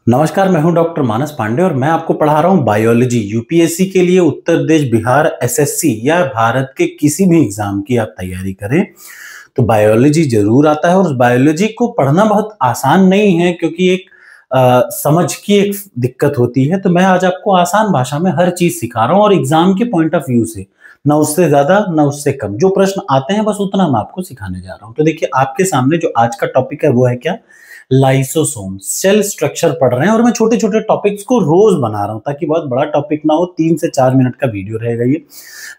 नमस्कार, मैं हूं डॉक्टर मानस पांडे और मैं आपको पढ़ा रहा हूं बायोलॉजी। यूपीएससी के लिए उत्तर प्रदेश, बिहार, एसएससी या भारत के किसी भी एग्जाम की आप तैयारी करें तो बायोलॉजी जरूर आता है। और उस बायोलॉजी को पढ़ना बहुत आसान नहीं है क्योंकि एक समझ की एक दिक्कत होती है। तो मैं आज आपको आसान भाषा में हर चीज सिखा रहा हूं और एग्जाम के पॉइंट ऑफ व्यू से, ना उससे ज्यादा ना उससे कम। जो प्रश्न आते हैं बस उतना मैं आपको सिखाने जा रहा हूं। तो देखिए, आपके सामने जो आज का टॉपिक है वो है क्या? लाइसोसोम। सेल स्ट्रक्चर पढ़ रहे हैं और मैं छोटे छोटे टॉपिक्स को रोज बना रहा हूं ताकि बहुत बड़ा टॉपिक ना हो। 3 से 4 मिनट का वीडियो रहेगा ये।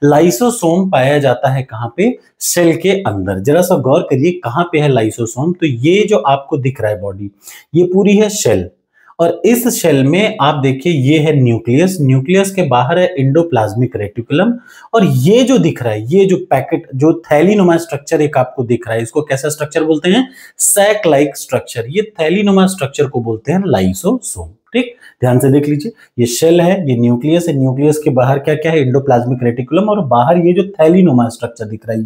लाइसोसोम पाया जाता है कहां पे? सेल के अंदर। जरा सा गौर करिए, कहां पे है लाइसोसोम? तो ये जो आपको दिख रहा है बॉडी, ये पूरी है सेल। और इस सेल में आप देखिए, ये है न्यूक्लियस। न्यूक्लियस के बाहर है एंडोप्लाज्मिक रेटिकुलम। और ये जो दिख रहा है, ये जो पैकेट, जो थैलीनुमा स्ट्रक्चर एक आपको दिख रहा है, इसको कैसा स्ट्रक्चर बोलते हैं? Sac like structure. ये थैलीनुमा स्ट्रक्चर को बोलते हैं लाइसोसोम। ठीक, ध्यान से देख लीजिए। ये सेल है, ये न्यूक्लियस है। न्यूक्लियस के बाहर क्या क्या है? Endoplasmic reticulum. और बाहर ये जो थैलीनुमा स्ट्रक्चर दिख रहा है,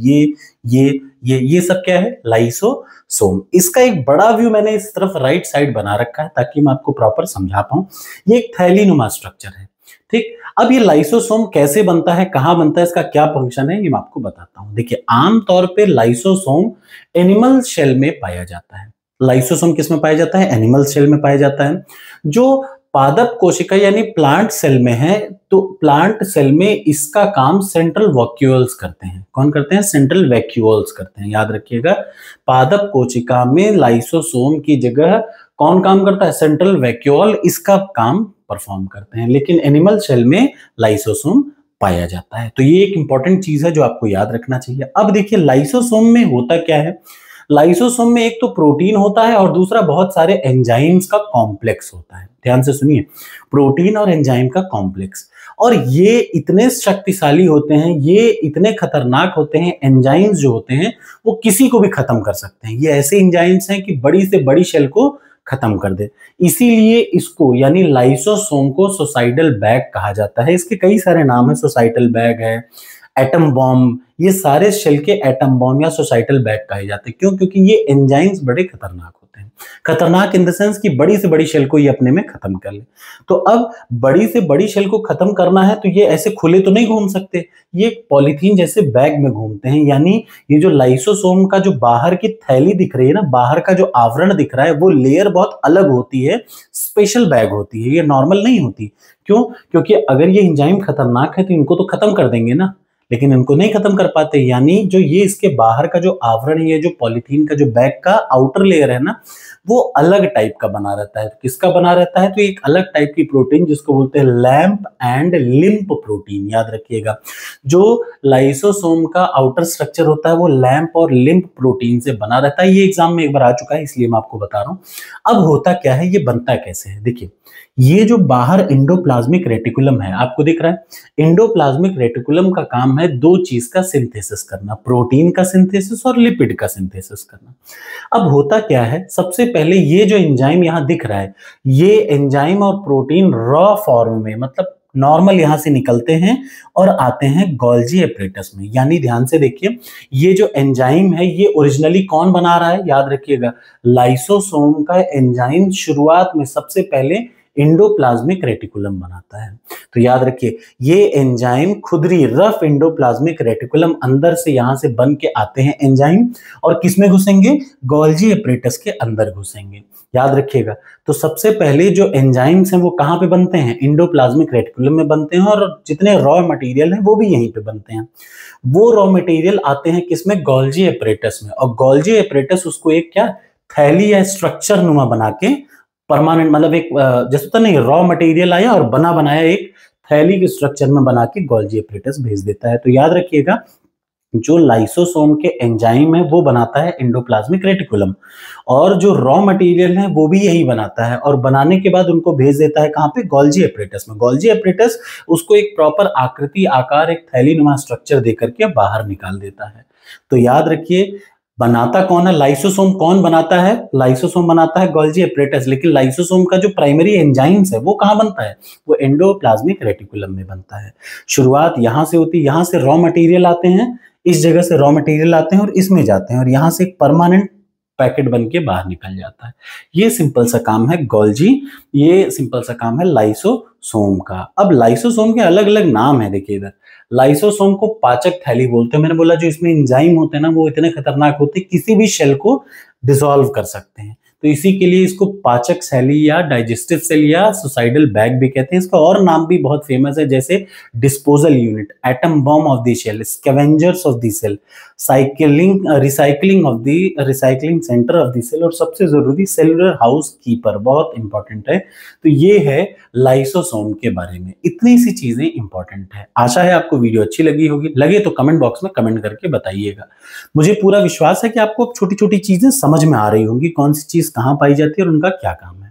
ये सब क्या है? लाइसोसोम। इसका एक बड़ा व्यू मैंने इस तरफ राइट साइड बना रखा है ताकि मैं आपको प्रॉपर समझा पाऊं। ये एक थैलीनुमा स्ट्रक्चर है। ठीक, अब ये लाइसोसोम कैसे बनता है, कहां बनता है, इसका क्या फंक्शन है, ये मैं आपको बताता हूं। देखिए, आमतौर पे लाइसोसोम एनिमल सेल में पाया जाता है। लाइसोसोम किस में पाया जाता है? एनिमल सेल में पाया जाता है। जो पादप कोशिका यानी प्लांट सेल में है, तो प्लांट सेल में इसका काम सेंट्रल वैक्यूल्स करते हैं। कौन करते हैं? सेंट्रल वैक्यूल्स करते हैं, याद रखिएगा। पादप कोशिका में लाइसोसोम की जगह कौन काम करता है? सेंट्रल वैक्यूल इसका काम परफॉर्म करते हैं। लेकिन एनिमल सेल में लाइसोसोम पाया जाता है। तो ये एक इंपॉर्टेंट चीज है जो आपको याद रखना चाहिए। अब देखिए, लाइसोसोम में होता क्या है? लाइसोसोम में एक तो प्रोटीन होता है और दूसरा बहुत सारे एंजाइम्स का कॉम्प्लेक्स होता है। ध्यान से सुनिए, प्रोटीन और एंजाइम का कॉम्प्लेक्स। और ये इतने शक्तिशाली होते हैं, ये इतने खतरनाक होते हैं, एंजाइम्स जो होते हैं वो किसी को भी खत्म कर सकते हैं। ये ऐसे एंजाइम्स हैं कि बड़ी से बड़ी सेल को खत्म कर दे। इसीलिए इसको यानी लाइसोसोम को सुसाइडल बैग कहा जाता है। इसके कई सारे नाम है। सुसाइडल बैग है, एटम बॉम्ब, ये सारे शेल के एटम बॉम्ब या सोसाइटल बैग कहे जाते हैं। क्यों? क्योंकि ये एंजाइम्स बड़े खतरनाक होते हैं। खतरनाक इन द सेंस कि बड़ी से बड़ी शेल को ये अपने में खत्म कर ले। तो अब बड़ी से बड़ी शेल को खत्म करना है तो ये ऐसे खुले तो नहीं घूम सकते, ये पॉलीथीन जैसे बैग में घूमते हैं। यानी ये जो लाइसोसोम का जो बाहर की थैली दिख रही है ना, बाहर का जो आवरण दिख रहा है, वो लेयर बहुत अलग होती है, स्पेशल बैग होती है, ये नॉर्मल नहीं होती। क्यों? क्योंकि अगर ये एंजाइम खतरनाक है तो इनको तो खत्म कर देंगे ना, लेकिन इनको नहीं खत्म कर पाते। यानी जो ये इसके बाहर का जो आवरण है, ये जो पॉलीथीन का जो बैग का आउटर लेयर है ना, वो अलग टाइप का बना रहता है। किसका बना रहता है? तो एक अलग टाइप की प्रोटीन जिसको बोलते हैं लैम्प एंड लिम्प प्रोटीन, याद रखिएगा। जो लाइसोसोम का आउटर स्ट्रक्चर होता है वो लैम्प और लिम्प प्रोटीन से बना रहता है। ये एग्जाम में एक बार आ चुका है, इसलिए मैं आपको बता रहा हूं। अब होता क्या है, ये बनता कैसे है? देखिए, ये जो बाहर एंडोप्लाज्मिक रेटिकुलम है, आपको दिख रहा है, एंडोप्लाज्मिक रेटिकुलम का काम है दो चीज का सिंथेसिस करना, प्रोटीन का सिंथेसिस और लिपिड का सिंथेसिस करना। अब होता क्या है, सबसे पहले ये जो एंजाइम यहां दिख रहा है, ये एंजाइम और प्रोटीन रॉ फॉर्म में, मतलब नॉर्मल यहां से निकलते हैं और आते हैं गोल्जी एपरेटस में। यानी ध्यान से देखिए, ये जो एंजाइम है ये ओरिजिनली कौन बना रहा है? याद रखिएगा, लाइसोसोम का एंजाइम शुरुआत में सबसे पहले एंडोप्लाज्मिक रेटिकुलम बनाता है। तो याद रखिए, ये एंजाइम खुदरी रफ एंडोप्लाज्मिक रेटिकुलम अंदर से यहां से बन के आते हैं एंजाइम, और किसमें घुसेंगे? गोल्जी एपरेटस के अंदर घुसेंगे। याद रखिएगा, तो सबसे पहले जो एंजाइम्स हैं वो कहां पे बनते हैं? एंडोप्लाज्मिक रेटिकुलम में बनते हैं। और जितने रॉ मटेरियल हैं वो भी यहीं पे बनते हैं। वो रॉ मटेरियल आते हैं किसमें? गोल्जी एपरेटस में। और गोल्जी एपरेटस उसको एक क्या, थैली या स्ट्रक्चर नुमा बना के परमानेंट, मतलब एक जैसे तो नहीं, रॉ मटेरियल आया और बना बनाया एक थैली के स्ट्रक्चर में बना के गोल्जी एपरेटस भेज देता है। तो याद रखिएगा, जो लाइसोसोम के एंजाइम है वो बनाता है एंडोप्लाज्मिक रेटिकुलम, और जो रॉ मटेरियल है वो भी यही बनाता है, और बनाने के बाद उनको भेज देता है कहां पे? गोल्जी एपरेटस में। गोल्जी एपरेटस उसको एक प्रॉपर आकृति, आकार, एक थैलीनुमा स्ट्रक्चर देकर के बाहर निकाल देता है। तो याद रखिए, बनाता कौन है? लाइसोसोम। कौन बनाता है? लाइसोसोम बनाता है गोल्जी एपरेटस। लेकिन लाइसोसोम का जो प्राइमरी एंजाइम्स है वो कहां बनता है? वो एंडोप्लाज्मिक रेटिकुलम में बनता है। शुरुआत यहां से होती है, यहां से रॉ मटेरियल आते हैं, इस जगह से रॉ मटेरियल आते हैं और इसमें जाते हैं, और यहां से एक परमानेंट पैकेट बन के बाहर निकल जाता है। ये सिंपल सा काम है गोल्जी, ये सिंपल सा काम है लाइसोसोम का। अब लाइसोसोम के अलग अलग नाम है, देखिए इधर लाइसोसोम को पाचक थैली बोलते हैं। मैंने बोला जो इसमें एंजाइम होते हैं ना वो इतने खतरनाक होते हैं, किसी भी शेल को डिसॉल्व कर सकते हैं। तो इसी के लिए इसको पाचक थैली या डाइजेस्टिव सेल या सुसाइडल बैग भी कहते हैं। इसका और नाम भी बहुत फेमस है, जैसे disposal unit, atom bomb of the cell, scavengers of the cell, recycling centre of the cell, और सबसे जरूरी सेलुलर हाउस कीपर, बहुत इंपॉर्टेंट है। तो ये है लाइसोसोम के बारे में, इतनी सी चीजें इंपॉर्टेंट है। आशा है आपको वीडियो अच्छी लगी होगी, लगे तो कमेंट बॉक्स में कमेंट करके बताइएगा। मुझे पूरा विश्वास है कि आपको छोटी छोटी चीजें समझ में आ रही होंगी, कौन सी चीज कहां पाई जाती है और उनका क्या काम है।